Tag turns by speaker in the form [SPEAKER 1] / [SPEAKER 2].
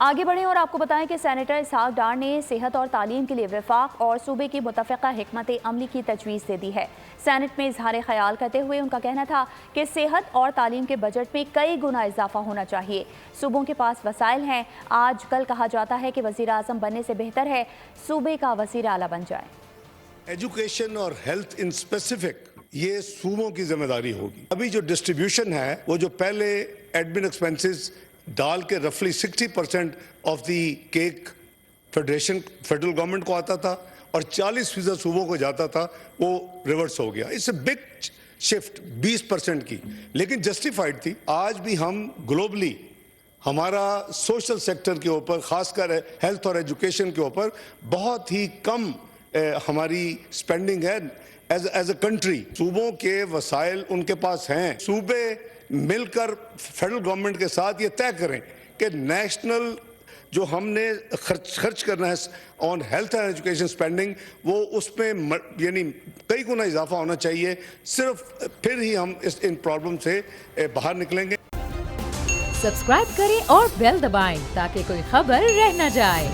[SPEAKER 1] آگے بڑھیں اور آپ کو بتائیں کہ سینیٹر اسحاق ڈار نے صحت اور تعلیم کے لیے وفاق اور صوبے کی متفقہ حکمت عملی کی تجویز دے دی ہے۔ سینٹ میں اظہار خیال کرتے ہوئے ان کا کہنا تھا کہ صحت اور تعلیم کے بجٹ میں کئی گنا اضافہ ہونا چاہیے۔ صوبوں کے پاس وسائل ہیں، آج کل کہا جاتا ہے کہ وزیر اعظم بننے سے بہتر ہے صوبے کا وزیر اعلیٰ بن جائے۔
[SPEAKER 2] ایجوکیشن اور ہیلتھ ان اسپیسیفک یہ صوبوں کی ذمہ داری ہوگی۔ ابھی جو ڈسٹریبیوشن ہے وہ جو پہلے ایڈمن ایکسپینسز ڈال کے رفلی 60% of the cake federal government کو آتا تھا اور 40% صوبوں کو جاتا تھا، وہ ریورس ہو گیا۔ اس سے بگ شفٹ 20% کی، لیکن جسٹیفائڈ تھی۔ آج بھی ہم گلوبلی ہمارا سوشل سیکٹر کے اوپر، خاص کر ہیلتھ اور ایجوکیشن کے اوپر بہت ہی کم ہماری سپینڈنگ ہے ایز اے کنٹری۔ صوبوں کے وسائل ان کے پاس ہیں، صوبے مل کر فیڈرل گورنمنٹ کے ساتھ یہ طے کریں کہ نیشنل جو ہم نے خرچ کرنا ہے on health and education spending, وہ اس میں یعنی کئی گنا اضافہ ہونا چاہیے۔ صرف پھر ہی ہم ان پرابلم سے باہر نکلیں گے۔
[SPEAKER 3] سبسکرائب کریں اور بیل دبائیں تاکہ کوئی خبر رہ نہ جائے۔